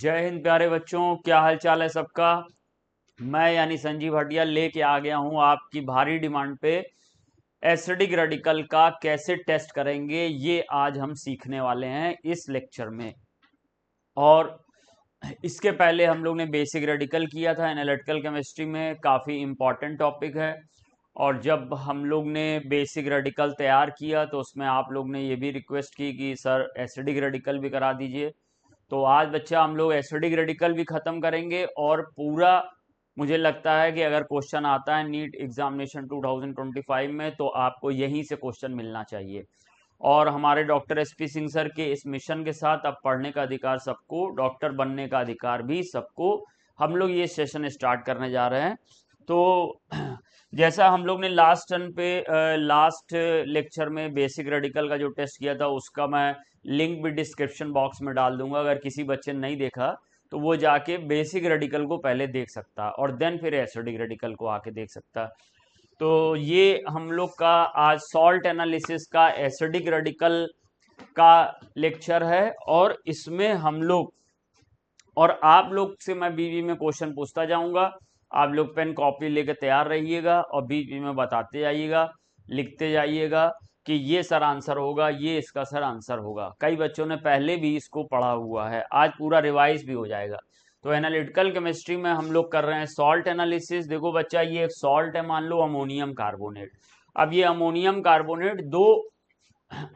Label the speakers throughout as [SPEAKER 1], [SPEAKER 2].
[SPEAKER 1] जय हिंद प्यारे बच्चों, क्या हाल चाल है सबका। मैं यानी संजीव हटिया लेके आ गया हूं आपकी भारी डिमांड पे एसिडिक रेडिकल का कैसे टेस्ट करेंगे, ये आज हम सीखने वाले हैं इस लेक्चर में। और इसके पहले हम लोग ने बेसिक रेडिकल किया था एनालिटिकल केमिस्ट्री में, काफ़ी इम्पॉर्टेंट टॉपिक है। और जब हम लोग ने बेसिक रेडिकल तैयार किया तो उसमें आप लोग ने ये भी रिक्वेस्ट की कि सर एसिडिक रेडिकल भी करा दीजिए। तो आज बच्चा हम लोग एसिडिक रेडिकल भी खत्म करेंगे और पूरा, मुझे लगता है कि अगर क्वेश्चन आता है नीट एग्जामिनेशन 2025 में तो आपको यहीं से क्वेश्चन मिलना चाहिए। और हमारे डॉक्टर एसपी सिंह सर के इस मिशन के साथ अब पढ़ने का अधिकार सबको, डॉक्टर बनने का अधिकार भी सबको, हम लोग ये सेशन स्टार्ट करने जा रहे हैं। तो जैसा हम लोग ने लास्ट लेक्चर में बेसिक रेडिकल का जो टेस्ट किया था उसका मैं लिंक भी डिस्क्रिप्शन बॉक्स में डाल दूंगा। अगर किसी बच्चे ने नहीं देखा तो वो जाके बेसिक रेडिकल को पहले देख सकता और देन फिर एसिडिक रेडिकल को आके देख सकता। तो ये हम लोग का आज सॉल्ट एनालिसिस का एसिडिक रेडिकल का लेक्चर है। और इसमें हम लोग और आप लोग से मैं बीच बीच में क्वेश्चन पूछता जाऊंगा। आप लोग पेन कॉपी लेके तैयार रहिएगा और बीच बीच में बताते जाइएगा, लिखते जाइएगा कि ये सर आंसर होगा, ये इसका सर आंसर होगा। कई बच्चों ने पहले भी इसको पढ़ा हुआ है, आज पूरा रिवाइज भी हो जाएगा। तो एनालिटिकल केमिस्ट्री में हम लोग कर रहे हैं सॉल्ट एनालिसिस। देखो बच्चा, ये एक सॉल्ट है, मान लो अमोनियम कार्बोनेट। अब ये अमोनियम कार्बोनेट दो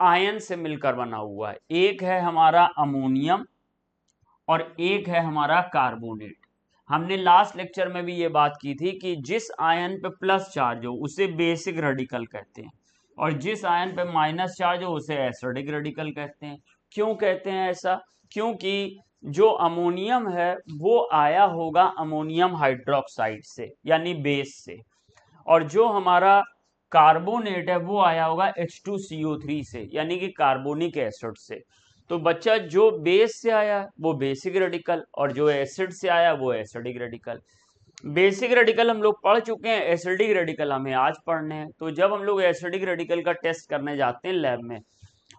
[SPEAKER 1] आयन से मिलकर बना हुआ है, एक है हमारा अमोनियम और एक है हमारा कार्बोनेट। हमने लास्ट लेक्चर में भी ये बात की थी कि जिस आयन पे प्लस चार्ज हो उसे बेसिक रेडिकल कहते हैं और जिस आयन पे माइनस चार्ज हो उसे एसिडिक रेडिकल कहते हैं। क्यों कहते हैं ऐसा? क्योंकि जो अमोनियम है वो आया होगा अमोनियम हाइड्रोक्साइड से यानी बेस से, और जो हमारा कार्बोनेट है वो आया होगा H2CO3 से यानी कि कार्बोनिक एसिड से। तो बच्चा, जो बेस से आया वो बेसिक रेडिकल और जो एसिड से आया वो एसिडिक रेडिकल। बेसिक रेडिकल हम लोग पढ़ चुके हैं, एसिडिक रेडिकल हमें आज पढ़ने हैं। तो जब हम लोग एसिडिक रेडिकल का टेस्ट करने जाते हैं लैब में,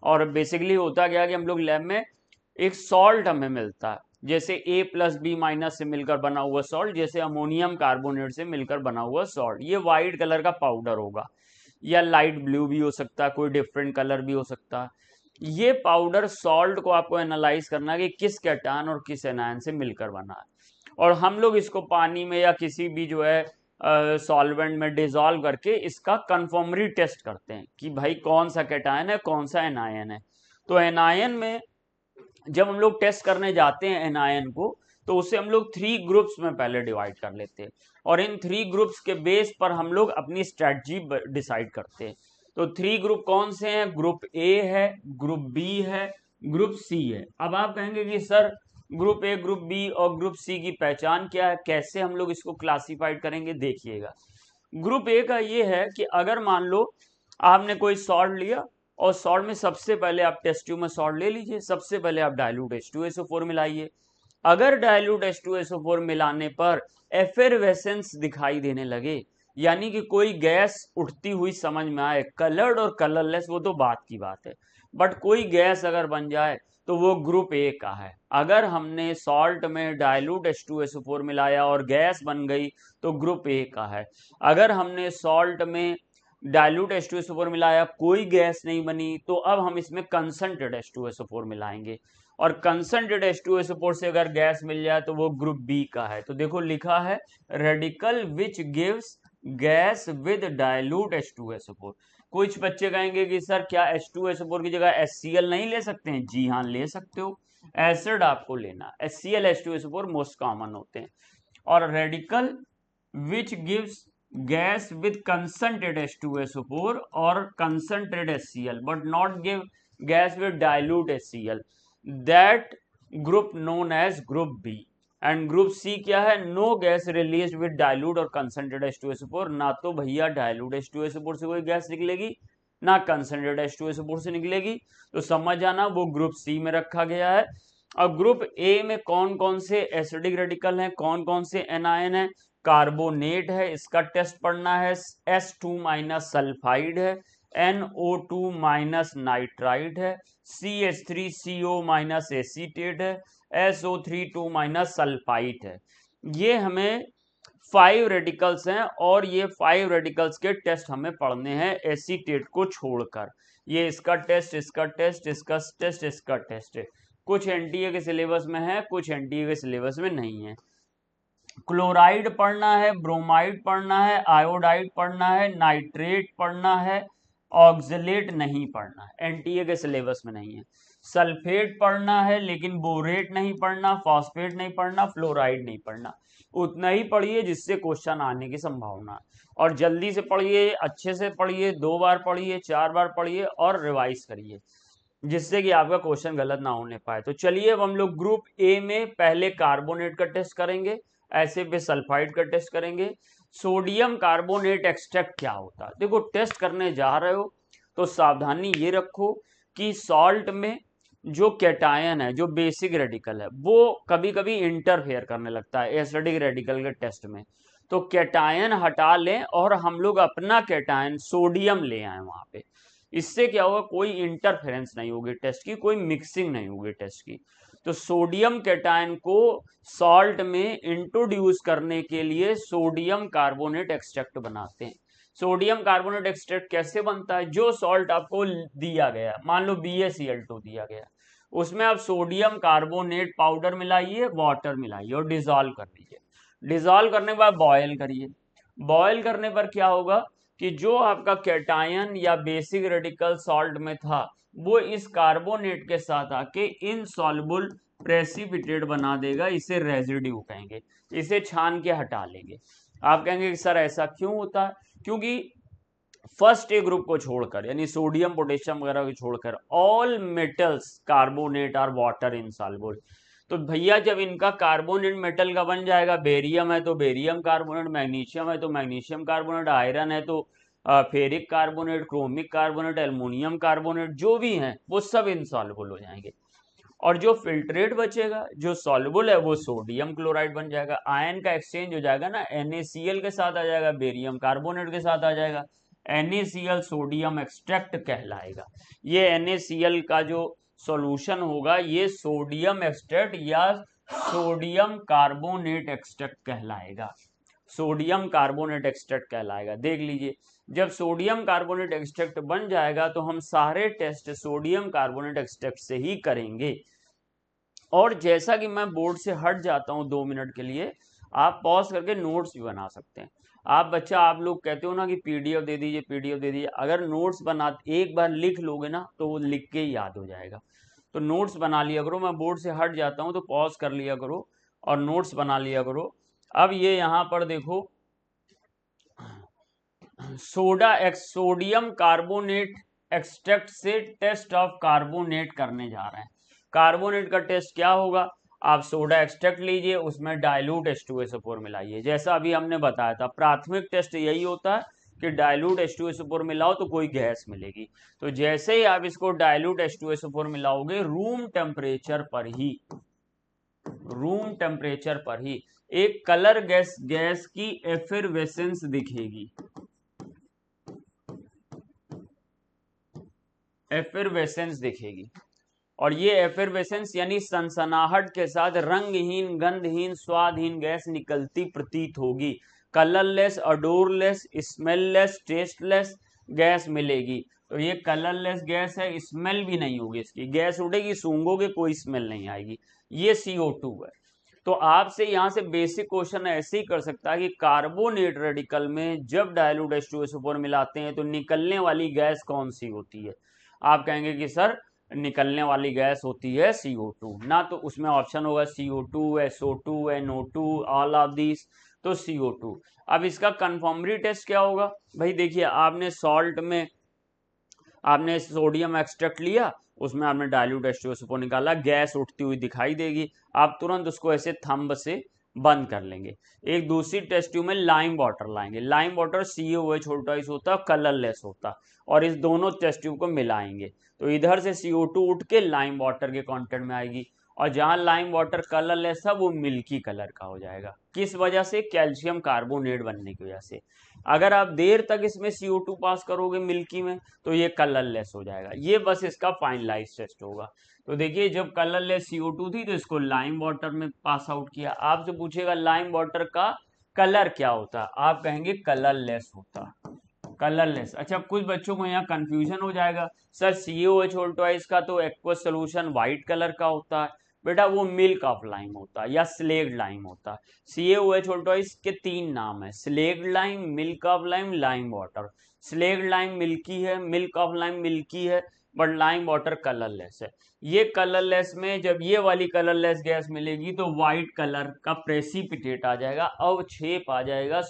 [SPEAKER 1] और बेसिकली होता क्या है कि हम लोग लैब में एक सॉल्ट हमें मिलता है, जैसे A+B- से मिलकर बना हुआ सॉल्ट, जैसे अमोनियम कार्बोनेट से मिलकर बना हुआ सॉल्ट। ये व्हाइट कलर का पाउडर होगा या लाइट ब्लू भी हो सकता है, कोई डिफरेंट कलर भी हो सकता है। ये पाउडर सॉल्ट को आपको एनालाइज करना है कि किस कैटायन और किस एनायन से मिलकर बना है, और हम लोग इसको पानी में या किसी भी जो है सॉल्वेंट में डिजोल्व करके इसका कंफर्मरी टेस्ट करते हैं कि भाई कौन सा कैटायन है कौन सा एनायन है। तो एनायन में जब हम लोग टेस्ट करने जाते हैं एनायन को, तो उसे हम लोग 3 ग्रुप्स में पहले डिवाइड कर लेते हैं और इन 3 ग्रुप्स के बेस पर हम लोग अपनी स्ट्रेटजी डिसाइड करते हैं। तो 3 ग्रुप कौन से हैं? ग्रुप ए है, ग्रुप बी है, ग्रुप सी है। अब आप कहेंगे कि sir group A, group B और ग्रुप सी की पहचान क्या है, कैसे हम लोग इसको क्लासिफाइड करेंगे? देखिएगा, ग्रुप ए का ये है कि अगर मान लो आपने कोई सॉल्ट लिया और सॉल्ट में सबसे पहले आप टेस्ट ट्यूब में सॉल्ट ले लीजिए, सबसे पहले आप डाइल्यूट H2SO4 मिलाइए। अगर डाइल्यूट H2SO4 मिलाने पर एफेरवेसेंस दिखाई देने लगे, यानी कि कोई गैस उठती हुई समझ में आए, कलर्ड और कलरलेस वो तो बात की बात है, बट कोई गैस अगर बन जाए तो वो ग्रुप ए का है। अगर हमने सॉल्ट में डाइल्यूट H2SO4 मिलाया और गैस बन गई तो ग्रुप ए का है। अगर हमने सॉल्ट में डाइल्यूट H2SO4 मिलाया, कोई गैस नहीं बनी, तो अब हम इसमें कंसंट्रेटेड H2SO4 मिलाएंगे, और कंसंट्रेटेड H2SO4 से अगर गैस मिल जाए तो वो ग्रुप बी का है। तो देखो लिखा है radical which gives gas with dilute H2SO4। कुछ बच्चे कहेंगे कि सर क्या H2SO4 की जगह HCl नहीं ले सकते हैं? जी हाँ, ले सकते हो। एसिड आपको लेना, HCl H2SO4 मोस्ट कॉमन होते हैं। और radical which gives gas with concentrated H2SO4 or concentrated HCl but not give gas with dilute HCl, that group known as group B। And group C क्या है? No gas release with dilute और concentrated H2SO4। ना तो भैया dilute H2SO4 से कोई gas निकलेगी, ना कंसंट्रेटेड H2SO4 से निकलेगी, तो समझ जाना वो ग्रुप सी में रखा गया है। अब ग्रुप ए में कौन कौन से एसिडिक रेडिकल हैं, कौन कौन से एनायन है? कार्बोनेट है, इसका टेस्ट पढ़ना है। S2- सल्फाइड है, NO2- नाइट्राइड है, CH3CO- एसीटेट है, SO3 2 माइनस सल्फाइट है। ये हमें 5 रेडिकल्स हैं और ये 5 रेडिकल्स के टेस्ट हमें पढ़ने हैं एसीटेट को छोड़कर। ये इसका टेस्ट, इसका टेस्ट, इसका टेस्ट, इसका टेस्ट है। कुछ एनटीए के सिलेबस में है, कुछ एनटीए के सिलेबस में नहीं है। क्लोराइड पढ़ना है, ब्रोमाइड पढ़ना है, आयोडाइड पढ़ना है, नाइट्रेट पढ़ना है, ऑक्सलेट नहीं पढ़ना है, एनटीए के सिलेबस में नहीं है। सल्फेट पढ़ना है लेकिन बोरेट नहीं पढ़ना, फॉस्फेट नहीं पढ़ना, फ्लोराइड नहीं पढ़ना। उतना ही पढ़िए जिससे क्वेश्चन आने की संभावना है, और जल्दी से पढ़िए, अच्छे से पढ़िए, 2 बार पढ़िए, 4 बार पढ़िए और रिवाइज करिए, जिससे कि आपका क्वेश्चन गलत ना होने पाए। तो चलिए अब हम लोग ग्रुप ए में पहले कार्बोनेट का टेस्ट करेंगे, ऐसे पे सल्फाइड का टेस्ट करेंगे। सोडियम कार्बोनेट एक्सट्रैक्ट क्या होता है? देखो, टेस्ट करने जा रहे हो तो सावधानी ये रखो कि सॉल्ट में जो कैटायन है, जो बेसिक रेडिकल है, वो कभी कभी इंटरफेयर करने लगता है एसिडिक रेडिकल के टेस्ट में। तो कैटायन हटा लें और हम लोग अपना कैटायन सोडियम ले आए वहां पे। इससे क्या होगा, कोई इंटरफेरेंस नहीं होगी टेस्ट की, कोई मिक्सिंग नहीं होगी टेस्ट की। तो सोडियम कैटायन को सॉल्ट में इंट्रोड्यूस करने के लिए सोडियम कार्बोनेट एक्सट्रैक्ट बनाते हैं। सोडियम कार्बोनेट एक्सट्रैक्ट कैसे बनता है? जो सॉल्ट आपको दिया गया, मान लो BaCl2 दिया गया, उसमें आप सोडियम कार्बोनेट पाउडर मिलाइए, वाटर मिलाइए और डिजोल्व कर लीजिए। डिजोल्व करने के बाद बॉयल करिए। बॉयल करने पर क्या होगा कि जो आपका कैटायन या बेसिक रेडिकल सॉल्ट में था, वो इस कार्बोनेट के साथ आके इनसॉल्युबल प्रेसिपिटेट बना देगा। इसे रेजिड्यू कहेंगे, इसे छान के हटा लेंगे। आप कहेंगे कि सर ऐसा क्यों होता है? क्योंकि फर्स्ट ए ग्रुप को छोड़कर, यानी सोडियम पोटेशियम वगैरह को छोड़कर, ऑल मेटल्स कार्बोनेट और वाटर इनसॉल्युबल। तो भैया जब इनका कार्बोनेट मेटल का बन जाएगा, बेरियम है तो बेरियम कार्बोनेट, मैग्नीशियम है तो मैग्नीशियम कार्बोनेट, आयरन है तो ferric carbonate, chromic carbonate, aluminium carbonate, जो भी हैं वो सब इनसॉल्युबल हो जाएंगे। और जो फिल्ट्रेट बचेगा, जो सॉल्युबल है, वो सोडियम क्लोराइड बन जाएगा। आयन का एक्सचेंज हो जाएगा ना, NaCl के साथ आ जाएगा, बेरियम कार्बोनेट के साथ आ जाएगा, NaCl सोडियम एक्सट्रैक्ट कहलाएगा। ये NaCl का जो सॉल्यूशन होगा, ये सोडियम एक्सट्रैक्ट या सोडियम कार्बोनेट एक्सट्रैक्ट कहलाएगा। सोडियम कार्बोनेट एक्सट्रैक्ट कहलाएगा। देख लीजिए, जब सोडियम कार्बोनेट एक्सट्रैक्ट बन जाएगा तो हम सारे टेस्ट सोडियम कार्बोनेट एक्सट्रैक्ट से ही करेंगे। और जैसा कि मैं बोर्ड से हट जाता हूं 2 मिनट के लिए, आप पॉज करके नोट्स भी बना सकते हैं। आप लोग कहते हो ना कि PDF दे दीजिए, PDF दे दीजिए। अगर नोट्स बना एक बार लिख लोगे ना तो वो लिख के ही याद हो जाएगा। तो नोट्स बना लिया करो। मैं बोर्ड से हट जाता हूं तो पॉज कर लिया करो और नोट्स बना लिया करो। अब ये यहां पर देखो, सोडियम कार्बोनेट एक्सट्रैक्ट से टेस्ट ऑफ कार्बोनेट करने जा रहे हैं। कार्बोनेट का टेस्ट क्या होगा? आप सोडा एक्सट्रैक्ट लीजिए, उसमें डाइल्यूट H2SO4 मिलाइए। जैसा अभी हमने बताया था, प्राथमिक टेस्ट यही होता है कि डाइल्यूट H2SO4 मिलाओ तो कोई गैस मिलेगी। तो जैसे ही आप इसको डाइल्यूट H2SO4 मिलाओगे, रूम टेम्परेचर पर ही एक कलर गैस की एफिरवेसेंस दिखेगी। एफिरवेसेंस दिखेगी, और ये एफिरवेसेंस यानी सनसनाहट के साथ रंगहीन, गंधहीन, स्वादहीन गैस निकलती प्रतीत होगी। कलरलेस, अडोरलेस, स्मेललेस, टेस्टलेस गैस मिलेगी। तो ये कलरलेस गैस है, स्मेल भी नहीं होगी इसकी। गैस उड़ेगी, सूंघोगे, कोई स्मेल नहीं आएगी। ये CO2 है। तो आपसे यहां से बेसिक क्वेश्चन ऐसे ही कर सकता है कि कार्बोनेट रेडिकल में जब डाइल्यूट H2SO4 मिलाते हैं तो निकलने वाली गैस कौन सी होती है? आप कहेंगे कि सर निकलने वाली गैस होती है CO2 ना, तो उसमें ऑप्शन होगा CO2, SO2, NO2, all of this, तो CO2। अब इसका कंफर्मरी टेस्ट क्या होगा? भाई देखिए, आपने सॉल्ट में आपने सोडियम एक्सट्रैक्ट लिया, उसमें आपने डाइल्यूट H2SO4 निकाला, गैस उठती हुई दिखाई देगी। आप तुरंत उसको ऐसे थंब से बंद कर लेंगे। एक दूसरी टेस्ट ट्यूब में लाइम वाटर लाएंगे। लाइम वाटर CaOH होता है, कलरलेस होता, और इस दोनों टेस्ट ट्यूब को मिलाएंगे तो इधर से CO2 उठ के लाइम वाटर के कांटेक्ट में आएगी, और जहां लाइम वाटर कलरलेस है वो मिल्की कलर का हो जाएगा। किस वजह से? कैल्शियम कार्बोनेट बनने की वजह से। अगर आप देर तक इसमें CO2 पास करोगे मिल्की में तो ये कलरलेस हो जाएगा। ये बस इसका फाइनलाइज टेस्ट होगा। तो देखिए जब कलरलेस CO2 थी तो इसको लाइम वाटर में पास आउट किया। आपसे पूछेगा लाइम वाटर का कलर क्या होता, आप कहेंगे कलरलेस होता, कलरलेस। अच्छा, कुछ बच्चों को यहाँ कंफ्यूजन हो जाएगा, सर COH का तो एक्वस सोल्यूशन व्हाइट कलर का होता है। बेटा वो मिल्क ऑफ लाइम होता है या स्लेग्ड लाइम होता है। COH के 3 नाम है, slaked lime, milk of lime, lime water. Slaked lime milky है, मिल्क ऑफ लाइम मिल्की है, बट लाइम वाटर कलरलेस है। ये कलरलेस में जब ये वाली कलरलेस गैस मिलेगी तो व्हाइट कलर का प्रेसिपिटेट आ जाएगा, अवक्षेप आ जाएगा,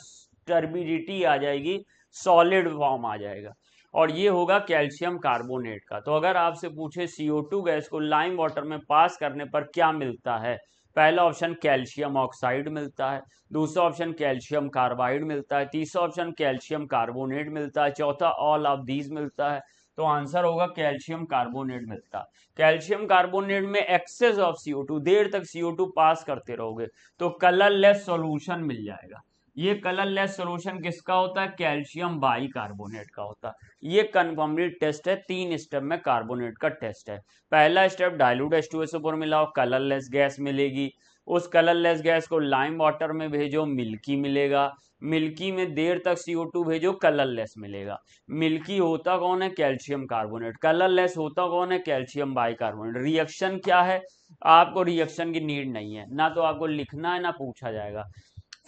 [SPEAKER 1] टर्बिडिटी आ जाएगी, सॉलिड फॉर्म आ जाएगा, और ये होगा कैल्शियम कार्बोनेट का। तो अगर आपसे पूछे CO2 गैस को लाइम वाटर में पास करने पर क्या मिलता है, पहला ऑप्शन कैल्शियम ऑक्साइड मिलता है, दूसरा ऑप्शन कैल्शियम कार्बाइड मिलता है, तीसरा ऑप्शन कैल्शियम कार्बोनेट मिलता है, चौथा ऑल ऑफ दीज मिलता है। तो आंसर होगा कैल्शियम कार्बोनेट मिलता। कैल्शियम कार्बोनेट में एक्सेस ऑफ CO2, देर तक CO2 पास करते रहोगे तो कलरलेस सॉल्यूशन मिल जाएगा। ये कलरलेस सॉल्यूशन किसका होता है? कैल्शियम बाई कार्बोनेट का होता है। ये कन्फर्मली टेस्ट है, 3 स्टेप में कार्बोनेट का टेस्ट है। पहला स्टेप डाइल्यूट H2SO4 मिलाओ, कलरलेस गैस मिलेगी। उस कलरलेस गैस को लाइम वाटर में भेजो, मिल्की मिलेगा। मिल्की में देर तक CO2 भेजो, कलरलेस मिलेगा। मिल्की होता कौन है? Calcium carbonate. कलरलेस होता कौन है? Calcium by carbonate. रिएक्शन क्या है? आपको रिएक्शन की नीड नहीं है, ना तो आपको लिखना है ना पूछा जाएगा,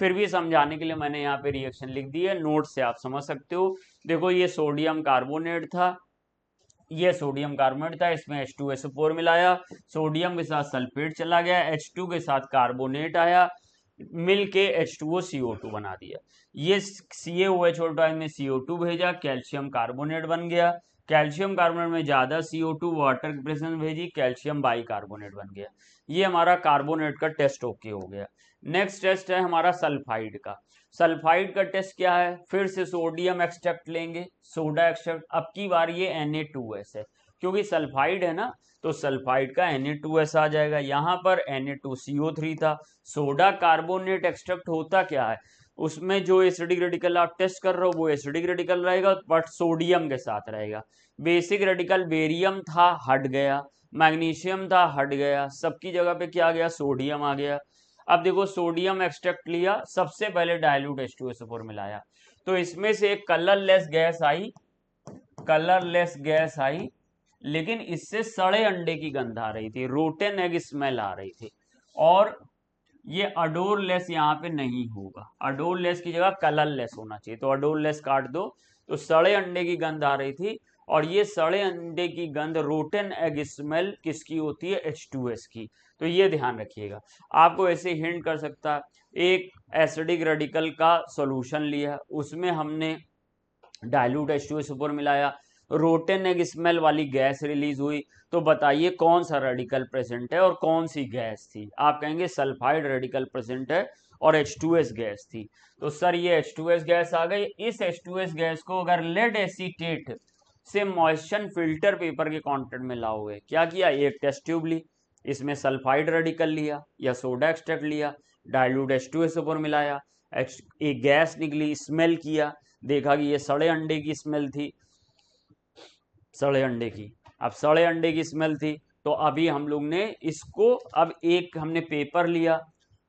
[SPEAKER 1] फिर भी समझाने के लिए मैंने यहाँ पे रिएक्शन लिख दी है, नोट से आप समझ सकते हो। देखो ये सोडियम कार्बोनेट था, ये सोडियम कार्बोनेट था, इसमें H2SO4 मिलाया, सोडियम के साथ सल्फेट चला गया, H2 के साथ कार्बोनेट आया, मिल के H2O CO2 बना दिया। ये CaOH में CO2 भेजा, कैल्शियम कार्बोनेट बन गया। कैल्शियम कार्बोनेट में ज्यादा CO2 वाटर की प्रेजेंस भेजी, कैल्शियम बाई कार्बोनेट बन गया। ये हमारा कार्बोनेट का टेस्ट ओके हो गया। नेक्स्ट टेस्ट है हमारा सल्फाइड का। सल्फाइड का टेस्ट क्या है? फिर से सोडियम एक्सट्रैक्ट लेंगे, सोडा एक्सट्रैक्ट, अब की बार ये Na2S है, क्योंकि सल्फाइड है ना, तो सल्फाइड का Na2S आ जाएगा। यहाँ पर Na2CO3 था। सोडा कार्बोनेट एक्सट्रैक्ट होता क्या है? उसमें जो एसिडिक रेडिकल आप टेस्ट कर रहे हो वो एसिडिक रेडिकल रहेगा, बट सोडियम के साथ रहेगा। बेसिक रेडिकल बेरियम था, हट गया, मैग्नीशियम था, हट गया, सबकी जगह पे क्या आ गया? सोडियम आ गया। अब देखो सोडियम एक्सट्रैक्ट लिया, सबसे पहले डाइल्यूट H2SO4 मिलाया, तो इसमें से एक कलरलेस गैस आई, कलरलेस गैस आई, लेकिन इससे सड़े अंडे की गंध आ रही थी, रोटेन एग स्मेल आ रही थी। और ये अडोरलेस यहाँ पे नहीं होगा, अडोरलेस की जगह कलरलेस होना चाहिए, तो अडोरलेस काट दो। तो सड़े अंडे की गंध आ रही थी, और ये सड़े अंडे की गंध, रोटेन एग स्मेल किसकी होती है? H2S की। तो ये ध्यान रखिएगा। आपको ऐसे हिंट कर सकता है, एक एसिडिक रेडिकल का सॉल्यूशन लिया, उसमें हमने डाइल्यूट H2SO4 मिलाया, रोटेन एग स्मेल वाली गैस रिलीज हुई, तो बताइए कौन सा रेडिकल प्रेजेंट है और कौन सी गैस थी? आप कहेंगे सल्फाइड रेडिकल प्रेजेंट है और H2S गैस थी। तो सर ये H2S गैस आ गई। इस H2S गैस को अगर लेड एसीटेट से मॉइस्चर फिल्टर पेपर के कांटेक्ट में लाओगे, क्या किया? एक टेस्ट ट्यूब ली, इसमें सल्फाइड रेडिकल लिया या सोडा एक्सट्रैक्ट लिया, डाइल्यूट H2SO4 मिलाया, एक गैस निकली, स्मेल किया, देखा कि ये सड़े अंडे की स्मेल थी, सड़े अंडे की। अब सड़े अंडे की स्मेल थी, तो अभी हम लोग ने इसको, अब एक हमने पेपर लिया,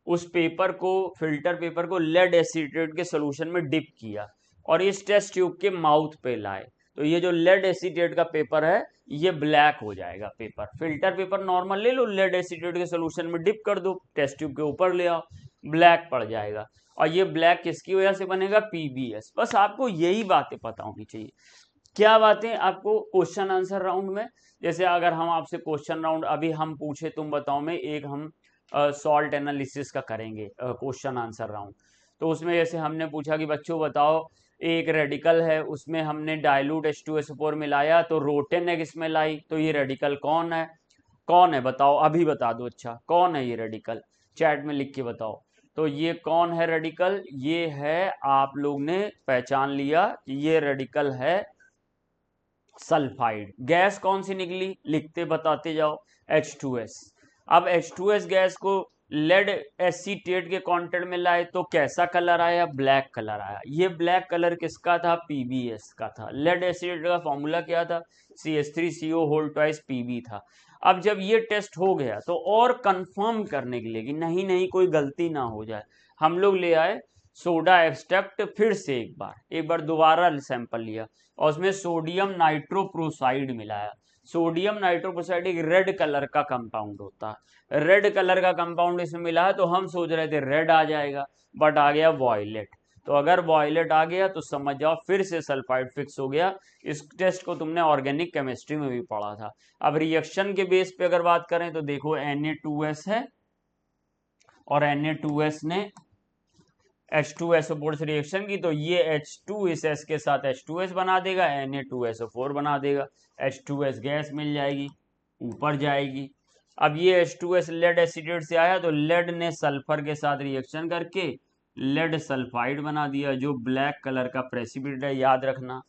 [SPEAKER 1] उस पेपर को, फिल्टर पेपर को लेड एसीटेट के सोल्यूशन में डिप किया और इस टेस्ट ट्यूब के माउथ पे लाए, तो ये जो लेड एसीटेट का पेपर है ये ब्लैक हो जाएगा पेपर। फिल्टर पेपर नॉर्मल ले लो, लेड एसीटेट के सोल्यूशन में डिप कर दो, टेस्ट ट्यूब के ऊपर ले आओ, ब्लैक पड़ जाएगा। और ये ब्लैक किसकी वजह से बनेगा? PBS। बस आपको यही बातें पता होनी चाहिए। क्या बातें? आपको क्वेश्चन आंसर राउंड में, जैसे अगर हम आपसे क्वेश्चन राउंड अभी हम पूछे तुम बताओ में, एक हम सॉल्ट एनालिसिस का करेंगे क्वेश्चन आंसर राउंड, तो उसमें जैसे हमने पूछा कि बच्चों बताओ, एक रेडिकल है, उसमें हमने डाइल्यूट H2SO4 मिलाया तो रोटेन एग स्मेल आई, तो ये रेडिकल कौन है? कौन है बताओ, अभी बता दो। अच्छा कौन है ये रेडिकल? चैट में लिख के बताओ। तो ये कौन है रेडिकल? ये है, आप लोग ने पहचान लिया कि ये रेडिकल है सल्फाइड। गैस कौन सी निकली? लिखते बताते जाओ, H2S। अब H2S गैस को लेड एसीटेट के कांटेक्ट में लाए तो कैसा कलर आया, ब्लैक कलर आया। ये ब्लैक कलर किसका था, PbS का था। लेड एसीटेट का फॉर्मूला क्या था, CH3CO होल ट्वाइस Pb था। अब जब ये टेस्ट हो गया तो और कंफर्म करने के लिए कि नहीं नहीं कोई गलती ना हो जाए, हम लोग ले आए सोडा एक्सट्रैक्ट, फिर से एक बार दोबारा सैंपल लिया और उसमें सोडियम नाइट्रोप्रोसाइड मिलाया। सोडियम नाइट्रोप्रोसाइड एक रेड कलर का कंपाउंड होता है, रेड कलर का कंपाउंड इसमें मिला है, तो हम सोच रहे थे रेड आ जाएगा, बट आ गया वॉयलेट। तो अगर वॉयलेट आ गया तो समझ जाओ फिर से सल्फाइड फिक्स हो गया। इस टेस्ट को तुमने ऑर्गेनिक केमिस्ट्री में भी पढ़ा था। अब रिएक्शन के बेस पे अगर बात करें तो देखो Na2S है और Na2S ने H2SO4 से रिएक्शन की, तो ये H2 इस S के साथ H2S बना देगा, Na2SO4 बना देगा, H2S गैस मिल जाएगी, ऊपर जाएगी। अब ये H2S लेड एसीटेट से आया तो लेड ने सल्फर के साथ रिएक्शन करके लेड सल्फाइड बना दिया, जो ब्लैक कलर का प्रेसिपिटेट है, याद रखना।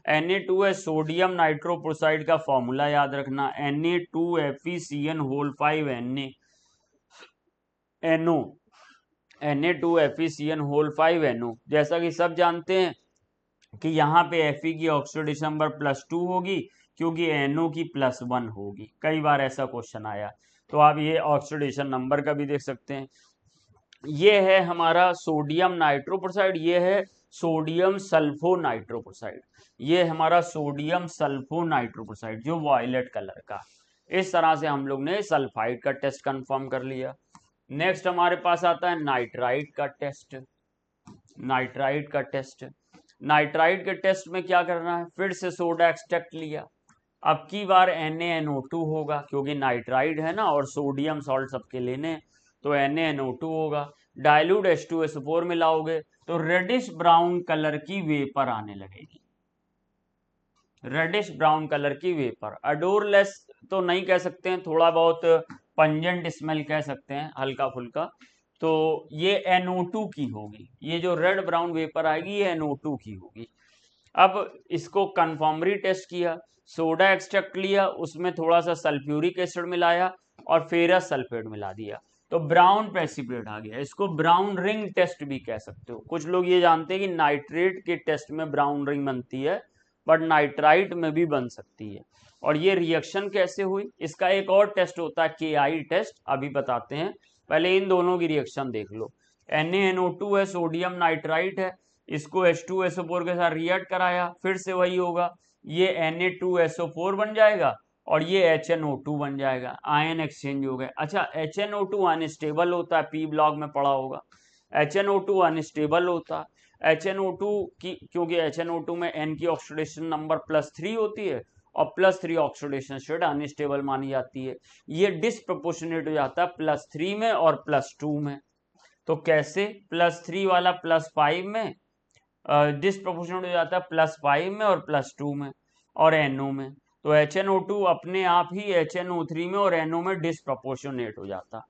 [SPEAKER 1] Na2S सोडियम नाइट्रोप्रोसाइड का फॉर्मूला याद रखना, Na2FeCN whole 5 NO Na2FeCN whole 5 NO। जैसा कि सब जानते हैं कि यहाँ पे Fe की ऑक्सीडेशन नंबर +2 होगी क्योंकि NO की +1 होगी। कई बार ऐसा क्वेश्चन आया, तो आप ये ऑक्सीडेशन नंबर का भी देख सकते हैं। ये है हमारा सोडियम नाइट्रोप्रोसाइड, ये है सोडियम सल्फो नाइट्रोप्रोसाइड, ये हमारा सोडियम सल्फो नाइट्रोप्रोसाइड जो वॉयलेट कलर का। इस तरह से हम लोग ने सल्फाइड का टेस्ट कंफर्म कर लिया। नेक्स्ट हमारे पास आता है नाइट्राइट का टेस्ट। नाइट्राइट का टेस्ट, नाइट्राइट के टेस्ट में क्या करना है, फिर से सोडा एक्सट्रैक्ट लिया, अब की बार NaNO2 होगा क्योंकि नाइट्राइड है ना और सोडियम सॉल्ट सबके लेने, तो NaNO2 होगा। डाइल्यूट H2SO4 मिलाओगे तो रेडिश ब्राउन कलर की वेपर आने लगेगी, रेडिश ब्राउन कलर की वेपर। अडोरलेस तो नहीं कह सकते हैं, थोड़ा बहुत पंजेंट स्मेल कह सकते हैं, हल्का फुल्का। तो ये NO2 की होगी, ये जो रेड ब्राउन वेपर आएगी ये NO2 की होगी। अब इसको कन्फर्मरी टेस्ट किया, सोडा एक्सट्रैक्ट लिया, उसमें थोड़ा सा सल्फ्यूरिक एसिड मिलाया और फेरस सल्फेट मिला दिया, तो ब्राउन प्रेसिपिटेट आ गया। इसको ब्राउन रिंग टेस्ट भी कह सकते हो। कुछ लोग ये जानते हैं कि नाइट्रेट के टेस्ट में ब्राउन रिंग बनती है, बट नाइट्राइट में भी बन सकती है। और ये रिएक्शन कैसे हुई, इसका एक और टेस्ट होता है KI टेस्ट, अभी बताते हैं। पहले इन दोनों की रिएक्शन देख लो। NaNO2 है, सोडियम नाइट्राइट है, इसको H2SO4 के साथ रिएक्ट कराया, फिर से वही होगा, ये Na2SO4 बन जाएगा और ये HNO2 बन जाएगा, आयन एक्सचेंज हो गए। अच्छा, HNO2 अनस्टेबल होता है, P ब्लॉक में पढ़ा होगा, HNO2 अनस्टेबल होता है। HNO2 की, क्योंकि HNO2 में N की ऑक्सीडेशन नंबर +3 होती है और +3 ऑक्सीडेशन स्टेट अनस्टेबल मानी जाती है। ये डिसप्रोपोर्शनेट हो जाता है +3 में और +2 में। तो कैसे, +3 वाला +5 में डिसप्रोपोर्शनेट हो जाता है +5 में और +2 में और NO में। तो HNO2 अपने आप ही HNO3 में और NO में डिसप्रोपोर्शनेट हो जाता।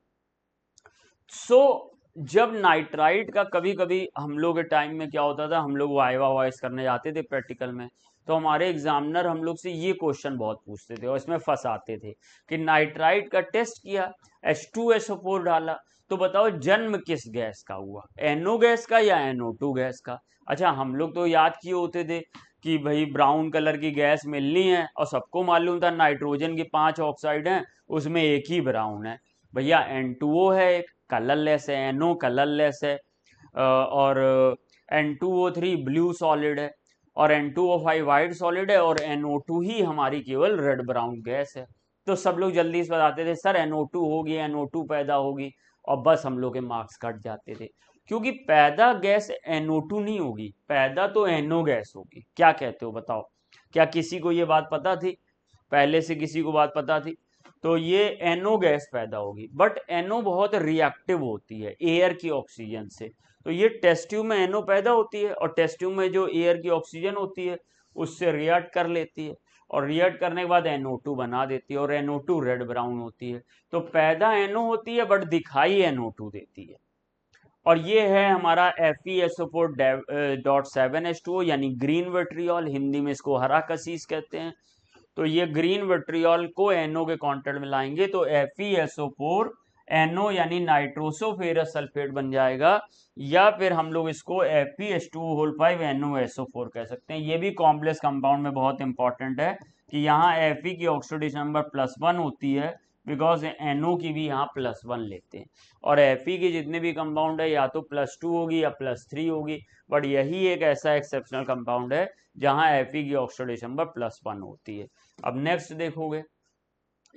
[SPEAKER 1] सो जब नाइट्राइट का कभी कभी हम लोग के टाइम में क्या होता था, हम लोग वाइवा वॉइस करने जाते थे प्रैक्टिकल में, तो हमारे एग्जामिनर हम लोग से ये क्वेश्चन बहुत पूछते थे और इसमें फंसाते थे कि नाइट्राइट का टेस्ट किया, H2SO4 डाला, तो बताओ जन्म किस गैस का हुआ, NO गैस का या NO2 गैस का। अच्छा, हम लोग तो याद किए होते थे कि भाई ब्राउन कलर की गैस मिलनी है और सबको मालूम था नाइट्रोजन की 5 ऑक्साइड हैं, उसमें एक ही ब्राउन है। भैया N2O है, एक कलरलेस है, NO कलरलेस है, और N2O3 ब्लू सॉलिड है और N2O5 वाइट सॉलिड है और NO2 ही हमारी केवल रेड ब्राउन गैस है। तो सब लोग जल्दी से बताते थे सर NO2 होगी, NO2 पैदा होगी, और बस हम लोग के मार्क्स कट जाते थे, क्योंकि पैदा गैस NO2 नहीं होगी, पैदा तो NO गैस होगी। क्या कहते हो बताओ, क्या किसी को ये बात पता थी, पहले से किसी को बात पता थी? तो ये NO गैस पैदा होगी, बट NO बहुत रिएक्टिव होती है एयर की ऑक्सीजन से, तो ये टेस्ट ट्यूब में NO पैदा होती है और टेस्ट ट्यूब में जो एयर की ऑक्सीजन होती है उससे रिएक्ट कर लेती है और रिएक्ट करने के बाद NO2 बना देती है और NO2 रेड ब्राउन होती है। तो पैदा NO होती है बट दिखाई NO2 देती है। और ये है हमारा FeSO4.7H2O यानी ग्रीन विट्रियोल, हिंदी में इसको हरा कसीस कहते हैं। तो ये ग्रीन विट्रियोल को NO के कांटेक्ट में लाएंगे तो FeSO4 NO यानी नाइट्रोसोफेरस सल्फेट बन जाएगा, या फिर हम लोग इसको FeH2O5 NOSO4 कह सकते हैं। ये भी कॉम्प्लेक्स कंपाउंड में बहुत इंपॉर्टेंट है कि यहाँ Fe की ऑक्सीडेशन नंबर +1 होती है, बिकॉज NO की भी यहाँ +1 लेते हैं, और Fe की जितने भी कंपाउंड है या तो +2 होगी या +3 होगी, बट यही एक ऐसा एक्सेप्शनल कंपाउंड है जहाँ Fe की ऑक्सीडेशन नंबर +1 होती है। अब नेक्स्ट देखोगे,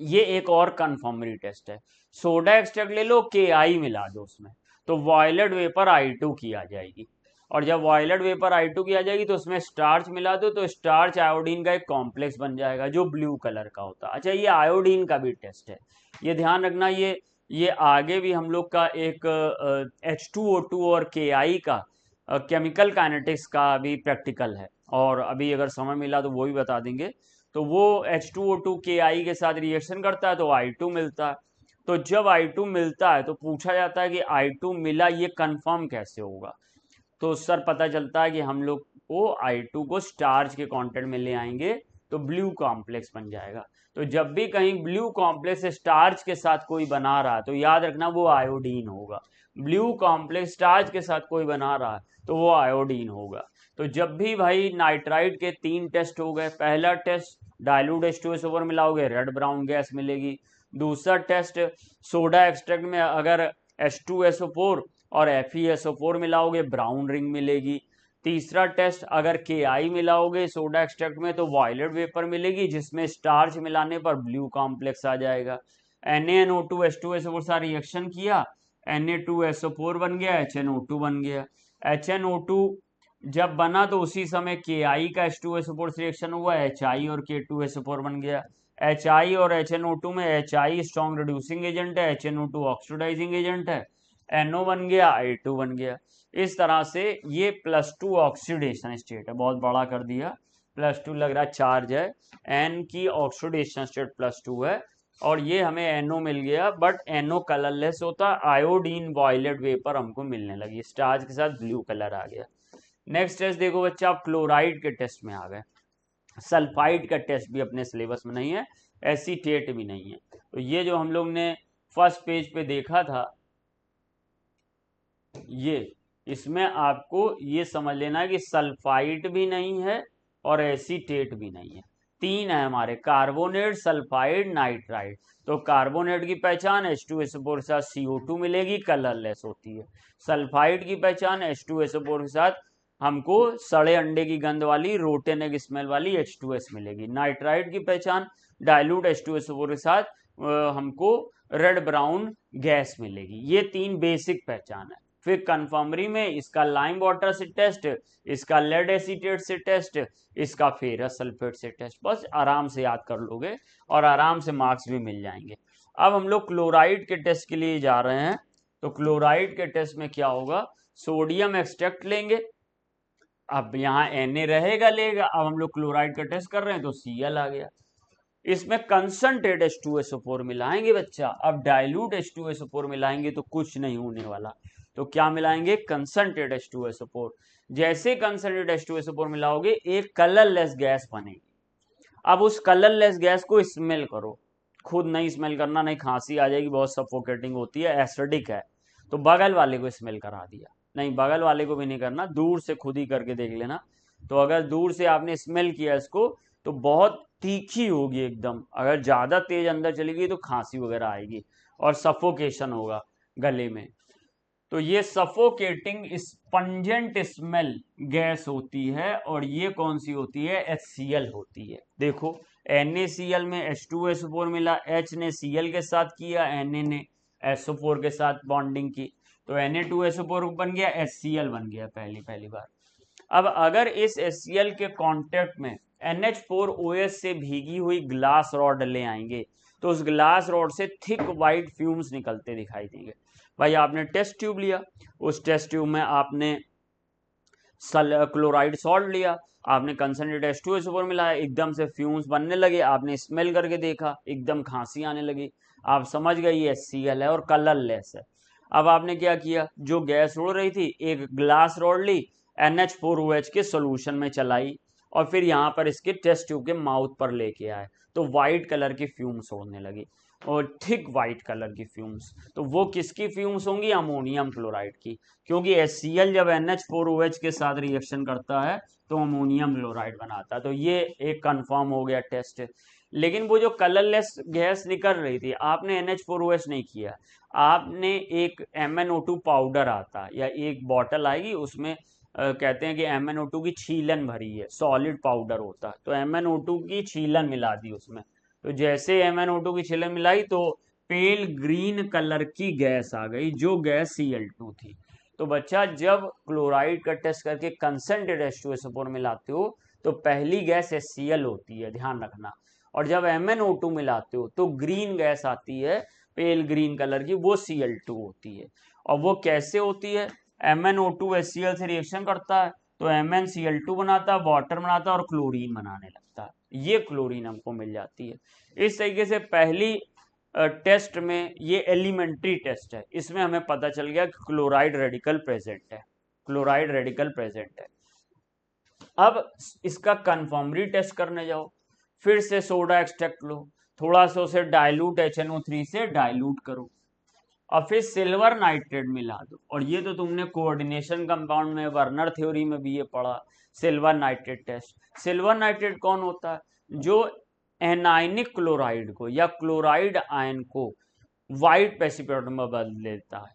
[SPEAKER 1] ये एक और कन्फर्मरी टेस्ट है। सोडा एक्सट्रैक्ट ले लो, KI मिला दो उसमें, तो वॉयलेट वेपर I2 की आ जाएगी, और जब वॉयलेट वेपर I2 की आ जाएगी तो उसमें स्टार्च मिला दो, तो स्टार्च आयोडीन का एक कॉम्प्लेक्स बन जाएगा जो ब्लू कलर का होता है। अच्छा, ये आयोडीन का भी टेस्ट है, ये ध्यान रखना। ये आगे भी हम लोग का एक H2O2 और KI का केमिकल काइनेटिक्स का भी प्रैक्टिकल है, और अभी अगर समय मिला तो वो भी बता देंगे। तो वो H2O2 KI के साथ रिएक्शन करता है तो I2 मिलता है। तो जब I2 मिलता है तो पूछा जाता है कि I2 मिला, ये कंफर्म कैसे होगा? तो सर पता चलता है कि हम लोग को I2 को स्टार्च के कांटेक्ट में ले आएंगे तो ब्लू कॉम्प्लेक्स बन जाएगा। तो जब भी कहीं ब्लू कॉम्प्लेक्स स्टार्च के साथ कोई बना रहा है तो याद रखना वो आयोडीन होगा। ब्लू कॉम्प्लेक्स स्टार्च के साथ कोई बना रहा है तो वो आयोडीन होगा। तो जब भी भाई नाइट्राइट के 3 टेस्ट हो गए, पहला टेस्ट डाइल्यूट H2SO4 मिलाओगे रेड ब्राउन गैस मिलेगी, दूसरा टेस्ट सोडा एक्सट्रैक्ट में अगर H2SO4 और FeSO4 मिलाओगे ब्राउन रिंग मिलेगी, तीसरा टेस्ट अगर KI मिलाओगे सोडा एक्सट्रैक्ट में तो वॉयलेट वेपर मिलेगी जिसमें स्टार्च मिलाने पर ब्लू कॉम्प्लेक्स आ जाएगा। NaNO2 H2SO4 साथ रिएक्शन किया, Na2SO4 बन गया, HNO2 बन गया। HNO2 जब बना तो उसी समय KI का H2SO4 से रिएक्शन हुआ, HI और K2SO4 बन गया। HI और HNO2 में HI स्ट्रॉन्ग रिड्यूसिंग एजेंट है, HNO2 ऑक्सीडाइजिंग एजेंट है, NO बन गया, I2 बन गया। इस तरह से ये +2 ऑक्सीडेशन स्टेट है, बहुत बड़ा कर दिया, +2 लग रहा चार्ज है, N की ऑक्सीडेशन स्टेट +2 है, और ये हमें NO मिल गया, बट NO कलरलेस होता, आयोडीन वॉयलेट वेपर हमको मिलने लगी, स्टार्च के साथ ब्लू कलर आ गया। नेक्स्ट टेस्ट देखो बच्चा, आप क्लोराइड के टेस्ट में आ गए। सल्फाइड का टेस्ट भी अपने सिलेबस में नहीं है, एसीटेट भी नहीं है। तो ये जो हम लोग ने फर्स्ट पेज पे देखा था, ये इसमें आपको ये समझ लेना है कि सल्फाइड भी नहीं है और एसीटेट भी नहीं है, 3 है हमारे, कार्बोनेट, सल्फाइड, नाइट्राइड। तो कार्बोनेट की पहचान H2SO4 के साथ CO2 मिलेगी, कलरलेस होती है। सल्फाइड की पहचान H2SO4 के साथ हमको सड़े अंडे की गंध वाली रोटेन एग स्मेल वाली H2S मिलेगी। नाइट्राइड की पहचान डाइल्यूट H2SO4 के साथ हमको रेड ब्राउन गैस मिलेगी। ये 3 बेसिक पहचान है। फिर कन्फर्मरी में इसका लाइम वाटर से टेस्ट, इसका लेड एसीटेट से टेस्ट, इसका फेरस सल्फेट से टेस्ट, बस आराम से याद कर लोगे और आराम से मार्क्स भी मिल जाएंगे। अब हम लोग क्लोराइड के टेस्ट के लिए जा रहे हैं। तो क्लोराइड के टेस्ट में क्या होगा, सोडियम एक्सट्रैक्ट लेंगे, अब यहाँ Na रहेगा लेगा, अब हम लोग क्लोराइड का टेस्ट कर रहे हैं तो Cl आ गया। इसमें कंसंट्रेट H2SO4 मिलाएंगे बच्चा, अब डाइल्यूट H2SO4 मिलाएंगे तो कुछ नहीं होने वाला, तो क्या मिलाएंगे, कंसंट्रेट H2SO4। जैसे कंसंट्रेट H2SO4 मिलाओगे एक कलरलेस गैस बनेगी। अब उस कलरलेस गैस को स्मेल करो, खुद नहीं स्मेल करना, नहीं खांसी आ जाएगी, बहुत सफोकेटिंग होती है, एसिडिक है। तो बगल वाले को स्मेल करा दिया, नहीं बगल वाले को भी नहीं करना, दूर से खुद ही करके देख लेना। तो अगर दूर से आपने स्मेल किया इसको तो बहुत तीखी होगी एकदम, अगर ज्यादा तेज अंदर चलेगी तो खांसी वगैरह आएगी और सफोकेशन होगा गले में। तो ये सफोकेटिंग स्पंजेंट स्मेल गैस होती है, और ये कौन सी होती है, HCl होती है। देखो NaCl में H2SO4 मिला, H ने Cl के साथ किया, Na ने SO4 के साथ बॉन्डिंग की, तो Na2SO4 बन गया, HCl बन गया पहली बार। अब अगर इस HCl के कांटेक्ट में NH4OH से भीगी हुई ग्लास रॉड ले आएंगे तो उस ग्लास रॉड से थिक वाइट फ्यूम्स निकलते दिखाई देंगे। भाई आपने टेस्ट ट्यूब लिया, उस टेस्ट ट्यूब में आपने क्लोराइड सॉल्ट लिया, आपने कंसंट्रेट H2SO4 मिलाया, एकदम से फ्यूम्स बनने लगे, आपने स्मेल करके देखा, एकदम खांसी आने लगी, आप समझ गए ये HCl है और कलरलेस है। अब आपने क्या किया, जो गैस उड़ रही थी एक ग्लास रॉड ली, NH4OH के सोल्यूशन में चलाई, और फिर यहाँ पर इसके टेस्ट ट्यूब के माउथ पर लेके आए तो व्हाइट कलर की फ्यूम्स होने लगी, और थिक व्हाइट कलर की फ्यूम्स। तो वो किसकी फ्यूम्स होंगी? अमोनियम क्लोराइड की, क्योंकि HCl जब NH4OH के साथ रिएक्शन करता है तो अमोनियम क्लोराइड बनाता है। तो ये एक कंफर्म हो गया टेस्ट। लेकिन वो जो कलरलेस गैस निकल रही थी, आपने NH4OH नहीं किया, आपने एक MnO2 पाउडर आता या एक बॉटल आएगी, उसमें कहते हैं कि MnO2 की छीलन भरी है, सॉलिड पाउडर होता है, तो MnO2 की छीलन मिला दी उसमें। तो जैसे MnO2 की छीलन मिलाई तो पेल ग्रीन कलर की गैस आ गई, जो गैस Cl2 थी। तो बच्चा जब क्लोराइड का टेस्ट करके कंसंट्रेटेड H2SO4 मिलाते हो तो पहली गैस HCl होती है, ध्यान रखना। और जब MnO2 मिलाते हो तो ग्रीन गैस आती है, पेल ग्रीन कलर की, वो Cl2 होती है। और वो कैसे होती है? MnO2 HCl से रिएक्शन करता है तो MnCl2 बनाता है, वाटर बनाता है और क्लोरीन बनाने लगता है। ये क्लोरीन हमको मिल जाती है। इस तरीके से पहली टेस्ट में, ये एलिमेंट्री टेस्ट है, इसमें हमें पता चल गया कि क्लोराइड रेडिकल प्रेजेंट है, क्लोराइड रेडिकल प्रेजेंट है। अब इसका कन्फर्मरी टेस्ट करने जाओ, फिर से सोडा एक्सट्रैक्ट लो, थोड़ा सा उसे डाइल्यूट HNO3 से डाइल्यूट करो, और फिर सिल्वर नाइट्रेट मिला दो। और ये तो तुमने कोऑर्डिनेशन कंपाउंड में, वर्नर थ्योरी में भी ये पढ़ा, silver nitrate test. Silver nitrate कौन होता है? जो एनायनिक क्लोराइड को या क्लोराइड आयन को व्हाइट प्रेसिपिटेट में बदल देता है,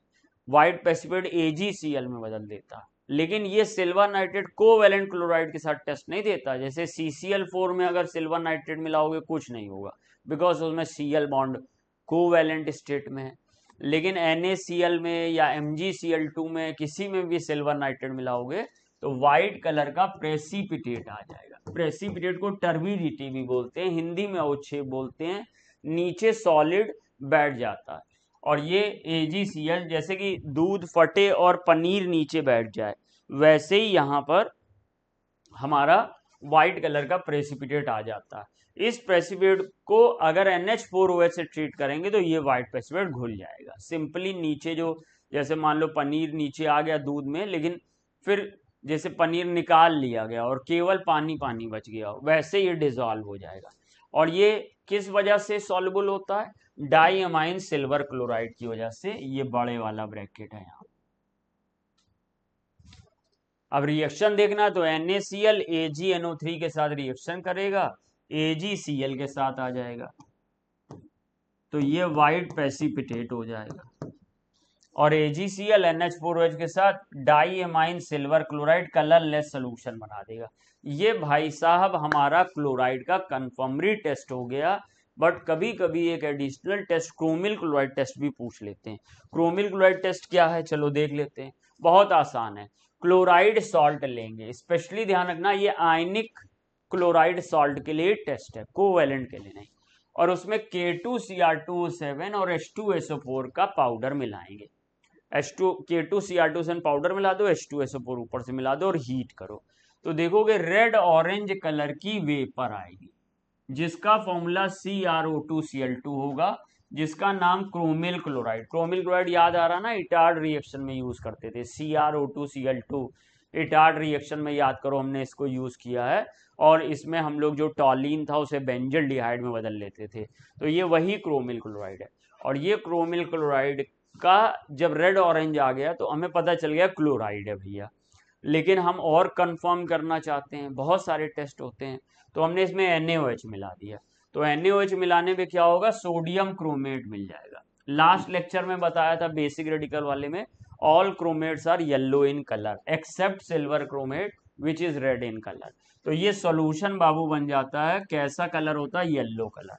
[SPEAKER 1] व्हाइट प्रेसिपिटेट AgCl में बदल देता है। लेकिन ये सिल्वर नाइट्रेट कोवैलेंट क्लोराइड के साथ टेस्ट नहीं देता। जैसे CCl4 में अगर सिल्वर नाइट्रेट मिलाओगे कुछ नहीं होगा, बिकॉज उसमें Cl बॉन्ड कोवैलेंट स्टेट में है। लेकिन NaCl में या MgCl2 में किसी में भी सिल्वर नाइट्रेट मिलाओगे तो व्हाइट कलर का प्रेसिपिटेट आ जाएगा। प्रेसिपिटेट को टर्बिडिटी भी बोलते हैं, हिंदी में अवक्षेप बोलते हैं, नीचे सॉलिड बैठ जाता है। और ये AgCl, जैसे कि दूध फटे और पनीर नीचे बैठ जाए, वैसे ही यहाँ पर हमारा व्हाइट कलर का प्रेसिपिटेट आ जाता है। इस प्रेसिपिटेट को अगर NH4OH से ट्रीट करेंगे तो ये व्हाइट प्रेसिपिटेट घुल जाएगा। सिंपली नीचे जो, जैसे मान लो पनीर नीचे आ गया दूध में, लेकिन फिर जैसे पनीर निकाल लिया गया और केवल पानी पानी बच गया, वैसे ये डिजॉल्व हो जाएगा। और ये किस वजह से सॉल्युबल होता है? डाइअमाइन सिल्वर क्लोराइड की वजह से। ये बड़े वाला ब्रैकेट है यहाँ। अब रिएक्शन देखना तो NaCl AgNO3 के साथ रिएक्शन करेगा, AgCl के साथ आ जाएगा, तो ये व्हाइट प्रेसिपिटेट हो जाएगा। और AgCl NH4OH के साथ diamine silver chloride colourless solution बना देगा। ये भाई साहब हमारा क्लोराइड का कंफर्मरी टेस्ट हो गया। बट कभी कभी एक additional test chromyl chloride test भी पूछ लेते हैं। क्रोमिल क्लोराइड टेस्ट क्या है, चलो देख लेते हैं। बहुत आसान है, क्लोराइड सॉल्ट लेंगे, स्पेशली ध्यान रखना ये आयनिक क्लोराइड सॉल्ट के लिए टेस्ट है, कोवैलेंट के लिए नहीं। और उसमें K2Cr2O7 और H2SO4 का पाउडर मिलाएंगे। K2Cr2O7 पाउडर मिला दो, H2SO4 ऊपर से मिला दो और हीट करो, तो देखोगे रेड ऑरेंज कलर की वेपर आएगी, जिसका फॉर्मूला CrO2Cl2 होगा, जिसका नाम क्रोमिल क्लोराइड, क्रोमिल क्लोराइड याद आ रहा ना, इटार्ड रिएक्शन में यूज करते थे, CrO2Cl2 इटार्ड रिएक्शन में, याद करो हमने इसको यूज किया है। और इसमें हम लोग जो टॉलिन था उसे बेंजल्डिहाइड में बदल लेते थे, तो ये वही क्रोमिल क्लोराइड है। और ये क्रोमिल क्लोराइड का जब रेड ऑरेंज आ गया तो हमें पता चल गया क्लोराइड है भैया। लेकिन हम और कंफर्म करना चाहते हैं, बहुत सारे टेस्ट होते हैं, तो हमने इसमें NaOH मिला दिया। तो NaOH मिलाने पे क्या होगा, सोडियम क्रोमेट मिल जाएगा। लास्ट लेक्चर में बताया था बेसिक रेडिकल वाले में, all chromates are yellow in colour except silver chromate which is red in colour. तो ये सॉल्यूशन बाबू बन जाता है, कैसा कलर होता है, येलो कलर।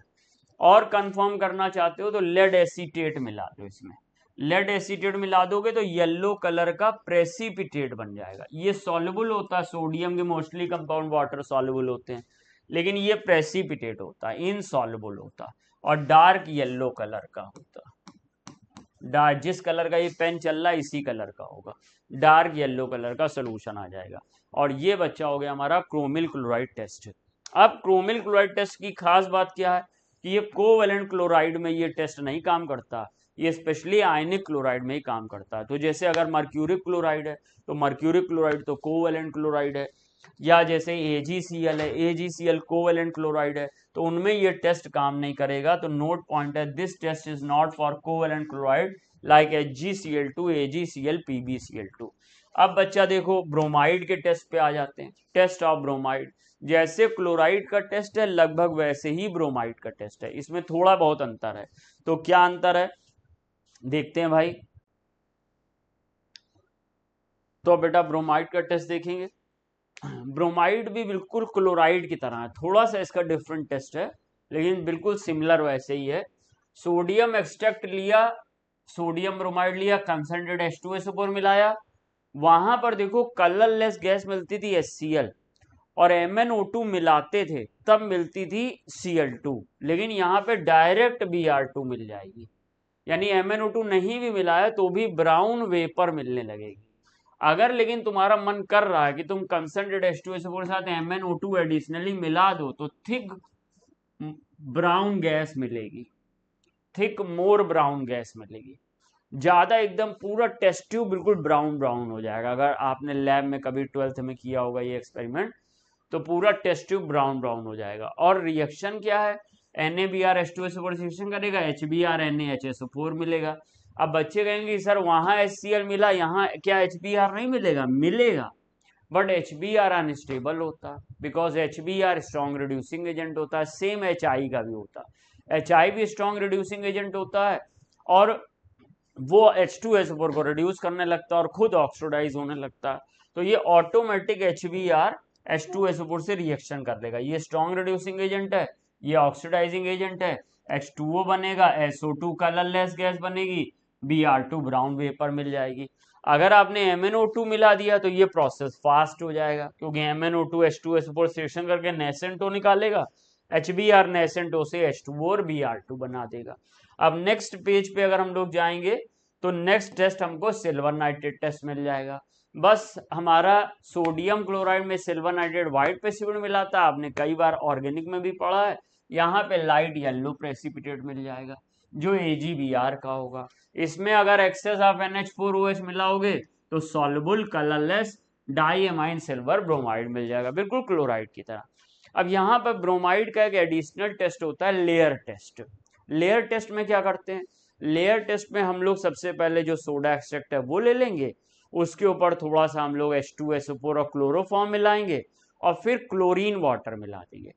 [SPEAKER 1] और कंफर्म करना चाहते हो तो लेड एसीटेट मिला दो इसमें, लेड एसीटेट मिला दोगे तो येलो कलर का प्रेसिपिटेट बन जाएगा। ये सॉल्युबल होता है, सोडियम के मोस्टली कंपाउंड वाटर सॉल्युबल होते हैं, लेकिन ये प्रेसिपिटेट होता है, इनसॉल्युबल होता है और डार्क येलो कलर का होता है। डार्क, जिस कलर का ये पेन चल रहा है इसी कलर का होगा, डार्क येलो कलर का सोल्यूशन आ जाएगा। और ये बच्चा हो गया हमारा क्रोमिल क्लोराइड टेस्ट। अब क्रोमिल क्लोराइड टेस्ट की खास बात क्या है कि ये कोवैलेंट क्लोराइड में ये टेस्ट नहीं काम करता, ये स्पेशली आयनिक क्लोराइड में ही काम करता है। तो जैसे अगर मर्क्यूरिक क्लोराइड है तो मर्क्यूरिक क्लोराइड तो कोवैलेंट क्लोराइड है, या जैसे AgCl है, AgCl कोवेलेंट क्लोराइड है, तो उनमें ये टेस्ट काम नहीं करेगा। तो नोट पॉइंट है, this test is not for covalent chloride like HgCl2, AgCl, PbCl2। अब बच्चा देखो ब्रोमाइड के टेस्ट पे आ जाते हैं। टेस्ट ऑफ ब्रोमाइड, जैसे क्लोराइड का टेस्ट है लगभग वैसे ही ब्रोमाइड का टेस्ट है, इसमें थोड़ा बहुत अंतर है। तो क्या अंतर है देखते हैं भाई। तो बेटा ब्रोमाइड का टेस्ट देखेंगे। ब्रोमाइड भी बिल्कुल क्लोराइड की तरह है, थोड़ा सा इसका डिफरेंट टेस्ट है, लेकिन बिल्कुल सिमिलर वैसे ही है। सोडियम एक्सट्रैक्ट लिया, सोडियम ब्रोमाइड लिया, कंसंट्रेट H2SO4 मिलाया, वहां पर देखो कलरलेस गैस मिलती थी HCl, और MnO2 मिलाते थे तब मिलती थी Cl2, लेकिन यहाँ पे डायरेक्ट Br2 मिल जाएगी। यानी MnO2 नहीं भी मिलाया तो भी ब्राउन वेपर मिलने लगेगी। अगर लेकिन तुम्हारा मन कर रहा है कि तुम कंसंट्रेट H2SO4 के साथ MnO2 एडिशनली मिला दो तो थिक ब्राउन गैस मिलेगी, थिक मोर ब्राउन गैस मिलेगी, ज्यादा एकदम पूरा टेस्ट ट्यूब बिल्कुल ब्राउन ब्राउन हो जाएगा। अगर आपने लैब में कभी 12th में किया होगा ये एक्सपेरिमेंट, तो पूरा टेस्ट ट्यूब ब्राउन ब्राउन हो जाएगा। और रिएक्शन क्या है, NaBr H2SO4 रिएक्शन करेगा, HBr NaHSO4 मिलेगा। अब बच्चे कहेंगे सर वहां HCl मिला, यहाँ क्या HBr नहीं मिलेगा? मिलेगा, बट HBr अनस्टेबल होता है, because HBr strong reducing agent होता है। सेम HI का भी होता है, HI भी स्ट्रॉन्ग रिड्यूसिंग एजेंट होता है, और वो H2SO4 को रिड्यूस करने लगता है और खुद ऑक्सीडाइज होने लगता है। तो ये ऑटोमेटिक HBr H2SO4 से रिएक्शन कर देगा। ये स्ट्रॉन्ग रिड्यूसिंग एजेंट है, ये ऑक्सीडाइजिंग एजेंट है, H2O बनेगा, SO2 कलरलेस गैस बनेगी, Br2 ब्राउन वेपर मिल जाएगी। अगर आपने MnO2 मिला दिया तो ये प्रोसेस फास्ट हो जाएगा, क्योंकि MnO2 H2SO4 से रिएक्शन करके NaCN2 निकालेगा, HBr NaCN2 से H2O और Br2 बना देगा। अब नेक्स्ट पेज पे अगर हम लोग जाएंगे तो नेक्स्ट टेस्ट हमको सिल्वर नाइट्रेट टेस्ट मिल जाएगा। बस हमारा सोडियम क्लोराइड में सिल्वर नाइट्रेट व्हाइट प्रेसिपिटेट मिला था, आपने कई बार ऑर्गेनिक में भी पढ़ा है। यहाँ पे लाइट येलो प्रेसिपिटेट मिल जाएगा जो AgBr का होगा। इसमें अगर एक्सेस ऑफ NH4OH मिलाओगे तो soluble colourless diammine silver bromide मिल जाएगा, बिल्कुल क्लोराइड की तरह। अब यहाँ पर ब्रोमाइड का एक एडिशनल टेस्ट होता है लेयर टेस्ट। लेयर टेस्ट में क्या करते हैं, लेयर टेस्ट में हम लोग सबसे पहले जो सोडा एक्सट्रैक्ट है वो ले लेंगे, उसके ऊपर थोड़ा सा हम लोग H2SO4 और क्लोरोफॉर्म मिलाएंगे, और फिर क्लोरीन वाटर मिला देंगे।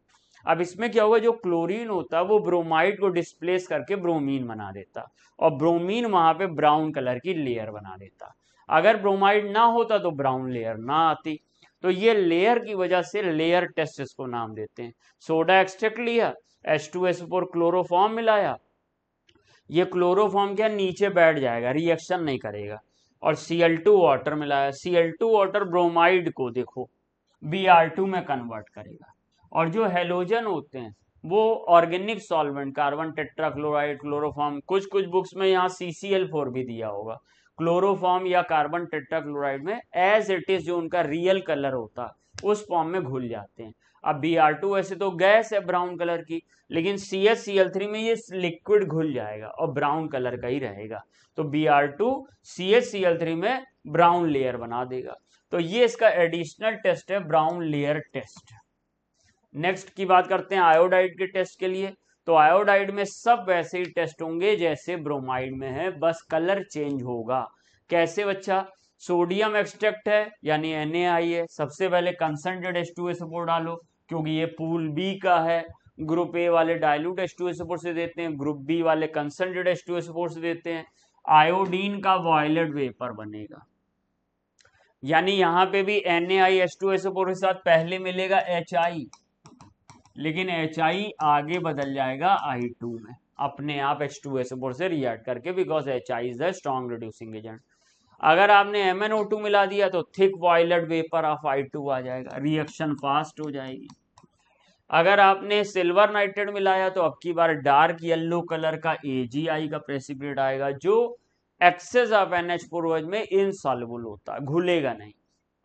[SPEAKER 1] अब इसमें क्या होगा, जो क्लोरीन होता है वो ब्रोमाइड को डिस्प्लेस करके ब्रोमीन बना देता, और ब्रोमीन वहां पे ब्राउन कलर की लेयर बना देता। अगर ब्रोमाइड ना होता तो ब्राउन लेयर ना आती। तो ये लेयर की वजह से लेयर टेस्ट इसको नाम देते हैं। सोडा एक्सट्रैक्ट लिया, H2SO4 क्लोरोफॉर्म मिलाया, ये क्लोरोफॉर्म क्या नीचे बैठ जाएगा, रिएक्शन नहीं करेगा, और Cl2 वाटर मिलाया, Cl2 वाटर ब्रोमाइड को देखो Br2 में कन्वर्ट करेगा। और जो हेलोजन होते हैं वो organic solvent, carbon tetrachloride, chloroform, कुछ कुछ बुक्स में यहाँ CCl4 भी दिया होगा, क्लोरोफॉर्म या कार्बन टेट्राक्लोराइड में एज इट इज जो उनका रियल कलर होता है उस फॉर्म में घुल जाते हैं। अब Br2 ऐसे तो गैस है ब्राउन कलर की, लेकिन CHCl3 में ये लिक्विड घुल जाएगा और ब्राउन कलर का ही रहेगा। तो Br2 CHCl3 में ब्राउन लेयर बना देगा। तो ये इसका एडिशनल टेस्ट है, ब्राउन लेयर टेस्ट। नेक्स्ट की बात करते हैं आयोडाइड के टेस्ट के लिए। तो आयोडाइड में सब वैसे ही टेस्ट होंगे जैसे ब्रोमाइड में है, बस कलर चेंज होगा। कैसे बच्चा, सोडियम एक्सट्रैक्ट है यानी NaI है, सबसे पहले कंसंट्रेट H2SO4 डालो, क्योंकि ये पूल बी का है। ग्रुप ए वाले डाइल्यूट H2SO4 से देते हैं, ग्रुप बी वाले कंसंट्रेट H2SO4 से देते हैं। आयोडीन का वॉयलेट वेपर बनेगा, यानी यहाँ पे भी NaI H2SO4 के साथ पहले मिलेगा HI, लेकिन HI आगे बदल जाएगा I2 में अपने आप H2SO4 से रिएक्ट करके, because HI is the strong reducing agent. अगर आपने MnO2 मिला दिया तो thick violet vapour of I2 आ जाएगा, रिएक्शन फास्ट हो जाएगी। अगर आपने सिल्वर नाइट्रेट मिलाया तो अब की बार डार्क येलो कलर का AgI का प्रेसिपिटेट आएगा, जो एक्सेस ऑफ NH4OH में इनसॉल्युबल होता है, घुलेगा नहीं,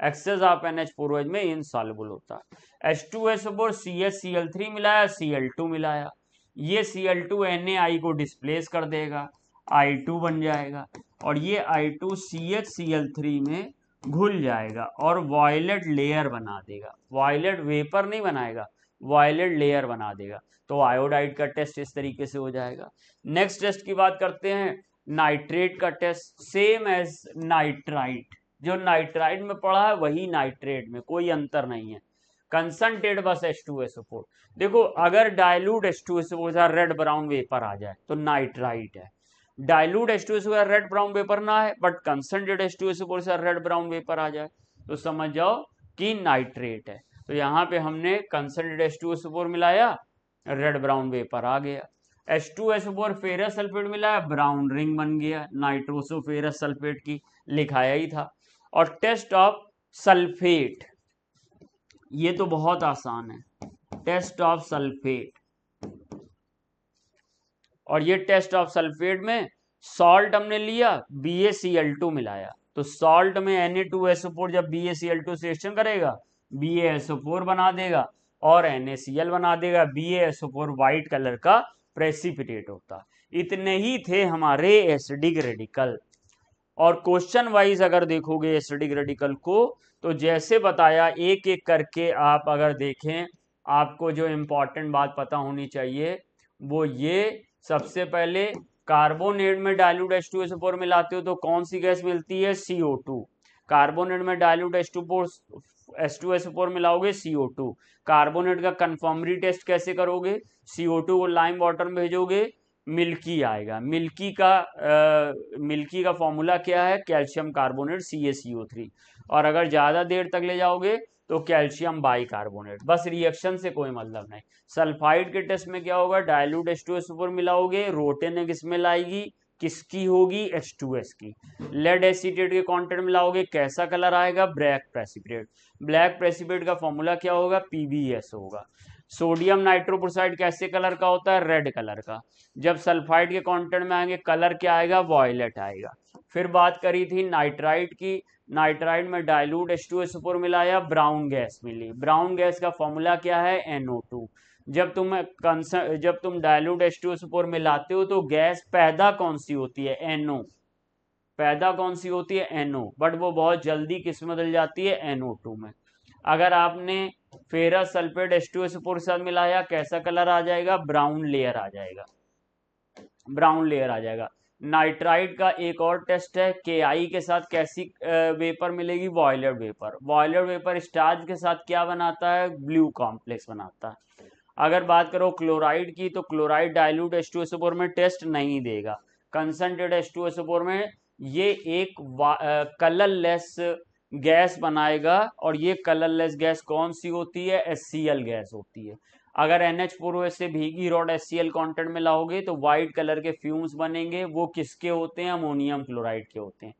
[SPEAKER 1] एक्सेस ऑफ NH4OH में इनसॉल्युबल होता है। H2SO4 CHCl3 मिलाया, Cl2 मिलाया, ये Cl2 NaI को डिस्प्लेस कर देगा, I2 बन जाएगा, और ये I2 CHCl3 में घुल जाएगा और वॉयलेट लेयर बना देगा, वॉयलेट वेपर नहीं बनाएगा, वॉयलेट लेयर बना देगा। तो आयोडाइड का टेस्ट इस तरीके से हो जाएगा। नेक्स्ट टेस्ट की बात करते हैं, नाइट्रेट का टेस्ट, सेम एज नाइट्राइट, जो नाइट्राइट में पढ़ा है वही नाइट्रेट में, कोई अंतर नहीं है, कंसंट्रेट बस H2SO4। देखो अगर dilute H2SO4 red brown vapour आ जाए तो नाइट्राइट है, dilute H2SO4 red brown vapour ना है बट कंसंट्रेट H2SO4 से रेड ब्राउन वेपर आ जाए तो समझ जाओ कि नाइट्रेट है। तो यहाँ पे हमने कंसंट्रेट H2SO4 मिलाया, रेड ब्राउन वेपर आ गया। H2SO4 फेरस सल्फेट मिलाया, ब्राउन रिंग बन गया, नाइट्रोसो फेरस सल्फेट की लिखाया ही था। और टेस्ट ऑफ सल्फेट, ये तो बहुत आसान है, टेस्ट ऑफ सल्फेट। और ये टेस्ट ऑफ सल्फेट में सॉल्ट हमने लिया, BaCl2 मिलाया, तो सॉल्ट में Na2SO4 जब BaCl2 से रिएक्शन करेगा BaSO4 बना देगा और NaCl बना देगा, BaSO4 व्हाइट कलर का प्रेसिपिटेट होता। इतने ही थे हमारे एसिडिक रेडिकल। और क्वेश्चन वाइज अगर देखोगे एसिडिक रेडिकल को तो जैसे बताया एक एक करके आप अगर देखें, आपको जो इंपॉर्टेंट बात पता होनी चाहिए वो ये, सबसे पहले कार्बोनेट में डाइल्यूट H2SO4 मिलाते हो तो कौन सी गैस मिलती है, CO2। कार्बोनेट में डाइल्यूट H2SO4 मिलाओगे CO2। कार्बोनेट का कन्फर्मरी टेस्ट कैसे करोगे, CO2 को लाइम वाटर में भेजोगे, मिल्की आएगा, मिल्की का फॉर्मूला क्या है, कैल्शियम कार्बोनेट CaCO3। और अगर ज्यादा देर तक ले जाओगे तो कैल्शियम बाइकार्बोनेट। बस रिएक्शन से कोई मतलब नहीं। सल्फाइड के टेस्ट में क्या होगा, डाइल्यूट H2SO4 मिलाओगे, रोटेन किसमें लाएगी, किसकी होगी, H2S की। लेड एसीटेट के कॉन्टेंट मिलाओगे, कैसा कलर आएगा, ब्लैक प्रेसिपिटेट। ब्लैक प्रेसिपिटेट का फॉर्मूला क्या होगा, PbS होगा। सोडियम नाइट्रोक्लोराइड कैसे कलर का होता है, रेड कलर का। जब सल्फाइड के कंटेंट में आएंगे कलर क्या आएगा, वॉयलेट आएगा। फिर बात करी थी नाइट्राइट की, नाइट्राइट में डाइल्यूट H2SO4 मिलाया, ब्राउन गैस मिली। ब्राउन गैस का फॉर्मूला क्या है, NO2। जब तुम डाइल्यूट H2SO4 मिलाते हो तो गैस पैदा कौन सी होती है, NO। पैदा कौन सी होती है, NO, बट वो बहुत जल्दी किस में बदल जाती है, NO2 में। अगर आपने फेरस सल्फेट H2SO4 के साथ मिलाया कैसा कलर आ जाएगा, ब्राउन लेयर आ जाएगा, ब्राउन लेयर आ जाएगा। नाइट्राइट का एक और टेस्ट है, KI के साथ कैसी वेपर मिलेगी, violet vapour. Violet vapour starch के साथ क्या बनाता है, ब्लू कॉम्प्लेक्स बनाता है। अगर बात करो क्लोराइड की तो क्लोराइड डाइल्यूट H2SO4 में टेस्ट नहीं देगा, कंसंट्रेट H2SO4 में ये एक कलरलेस गैस बनाएगा। और ये कलरलेस गैस कौन सी होती है, HCl गैस होती है। अगर NH4OH से भीगी रॉड HCl कंटेंट में लाओगे तो व्हाइट कलर के फ्यूम्स बनेंगे, वो किसके होते हैं, अमोनियम क्लोराइड के होते हैं।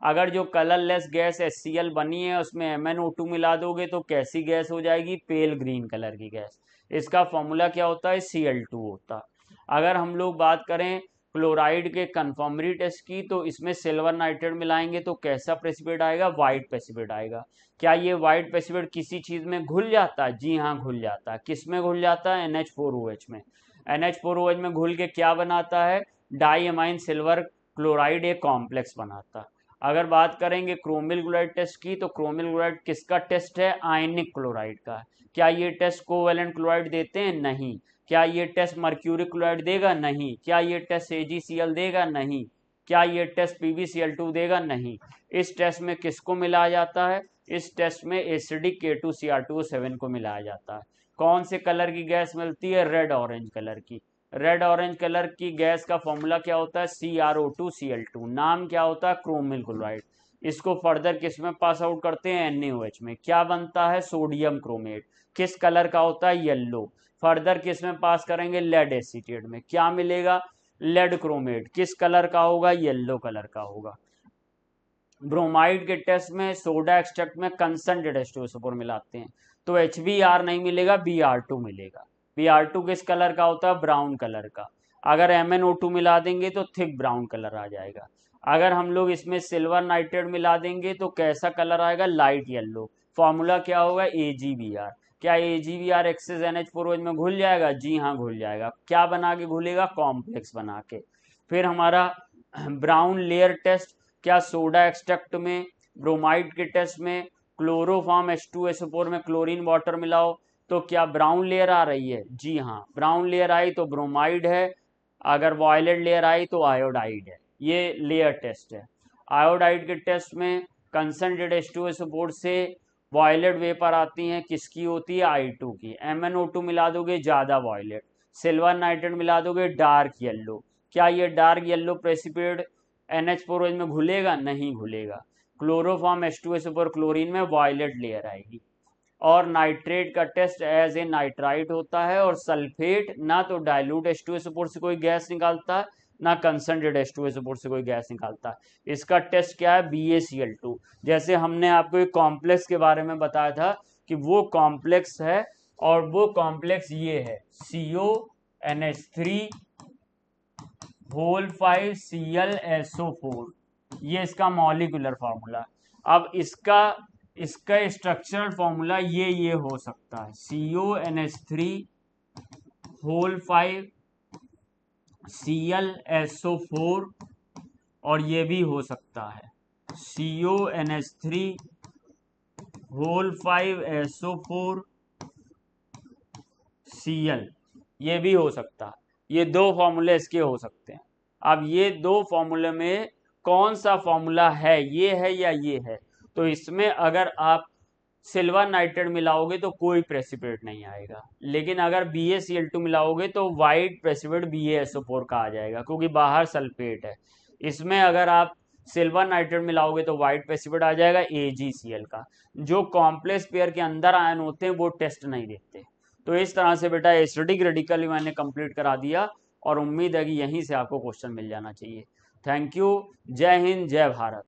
[SPEAKER 1] अगर जो कलरलेस गैस HCl बनी है उसमें MnO2 मिला दोगे तो कैसी गैस हो जाएगी, पेल ग्रीन कलर की गैस। इसका फॉर्मूला क्या होता है, Cl2 होता। अगर हम लोग बात करें क्लोराइड के कन्फर्मरी टेस्ट की तो इसमें सिल्वर नाइट्रेट मिलाएंगे तो कैसा प्रेसिपिटेट आएगा, व्हाइट प्रेसिपिटेट आएगा। क्या ये व्हाइट प्रेसिपिटेट किसी चीज में घुल जाता है, जी हाँ घुल जाता है। किस में घुल जाता है, NH4OH में। NH4OH में घुल के क्या बनाता है, डाई अमाइन सिल्वर क्लोराइड एक कॉम्प्लेक्स बनाता है। अगर बात करेंगे क्रोमिल क्लोराइड टेस्ट की तो क्रोमिल क्लोराइड किसका टेस्ट है, आयनिक क्लोराइड का। क्या ये टेस्ट कोवेलेंट क्लोराइड देते हैं, नहीं। क्या ये टेस्ट मर्क्यूरिक क्लोराइड देगा, नहीं। क्या ये टेस्ट AgCl देगा, नहीं। क्या ये टेस्ट PbCl2 देगा, नहीं। इस टेस्ट में किसको मिलाया जाता है, इस टेस्ट में एसिडिक K2Cr2O7 को मिलाया जाता है। कौन से कलर की गैस मिलती है, रेड ऑरेंज कलर की। रेड ऑरेंज कलर की गैस का फॉर्मूला क्या होता है, CrO2Cl2। नाम क्या होता है, क्रोमिल क्लोराइड। इसको फर्दर किस में पास आउट करते हैं, NaOH में। क्या बनता है, सोडियम क्रोमेट। किस कलर का होता है, येलो। फर्दर किस में पास करेंगे, लेड एसीटेट में। क्या मिलेगा, लेड क्रोमेट। किस कलर का होगा, येलो कलर का होगा। ब्रोमाइड के टेस्ट में सोडा एक्सट्रैक्ट में कंसंट्रेट H2SO4 मिलाते हैं तो HBr नहीं मिलेगा, Br2 मिलेगा। Br2 किस कलर का होता है, ब्राउन कलर का। अगर MnO2 मिला देंगे तो थिक ब्राउन कलर आ जाएगा। अगर हम लोग इसमें सिल्वर नाइट्रेट मिला देंगे तो कैसा कलर आएगा, लाइट येलो। फॉर्मूला क्या होगा, AgBr। क्या AgBr एक्सेस NH4OH में घुल जाएगा, जी हाँ घुल जाएगा। क्या बना के घुलेगा, कॉम्प्लेक्स बना के। फिर हमारा ब्राउन लेयर टेस्ट, क्या सोडा एक्सट्रैक्ट में ब्रोमाइड के टेस्ट में क्लोरोफॉर्म H2SO4 में क्लोरीन वाटर मिलाओ तो क्या ब्राउन लेयर आ रही है? जी हाँ, ब्राउन लेयर आई तो ब्रोमाइड है, अगर वॉयलेट लेयर आई तो आयोडाइड है। ये लेयर टेस्ट है। आयोडाइड के टेस्ट में कंसनट्रेट H2SO4 से वॉयलेट वेपर आती हैं, किसकी होती है? I2 की। MnO2 मिला दोगे ज़्यादा वॉयलेट, सिल्वर नाइट्रेट मिला दोगे डार्क येलो। क्या ये डार्क येलो प्रेसिपिटेट NH4 में घुलेगा? नहीं घुलेगा। क्लोरोफॉर्म H2SO4 क्लोरीन में वॉयलेट लेयर आएगी। और नाइट्रेट का टेस्ट एज ए नाइट्राइट होता है, और सल्फेट ना तो डाइल्यूट H2SO4 से कोई गैस निकालता है, ना कंसनट्रेट H2SO4 से कोई गैस निकालता है। इसका टेस्ट क्या है? BaCl2। जैसे हमने आपको एक कॉम्प्लेक्स के बारे में बताया था कि वो कॉम्प्लेक्स है, और वो कॉम्प्लेक्स ये है CONH3 होल 5 ClSO4। ये इसका मॉलिक्यूलर फार्मूला। अब इसका स्ट्रक्चरल फॉर्मूला ये हो सकता है CONH3 होल 5 ClSO4, और ये भी हो सकता है CONH3 होल 5 SO4 Cl, ये भी हो सकता है। ये दो फॉर्मूले इसके हो सकते हैं। अब ये दो फॉर्मूले में कौन सा फॉर्मूला है, ये है या ये है? तो इसमें अगर आप सिल्वर नाइट्रेट मिलाओगे तो कोई प्रेसिपिटेट नहीं आएगा, लेकिन अगर BaCl2 मिलाओगे तो वाइट प्रेसिपिटेट BaSO4 का आ जाएगा, क्योंकि बाहर सल्फेट है। इसमें अगर आप सिल्वर नाइट्रेट मिलाओगे तो वाइट प्रेसिपिटेट आ जाएगा AgCl का। जो कॉम्प्लेक्स पेयर के अंदर आयन होते हैं वो टेस्ट नहीं देते। तो इस तरह से बेटा एसिडिक रेडिकल मैंने कंप्लीट करा दिया, और उम्मीद है कि यहीं से आपको क्वेश्चन मिल जाना चाहिए। Thank you. जय हिंद, जय भारत।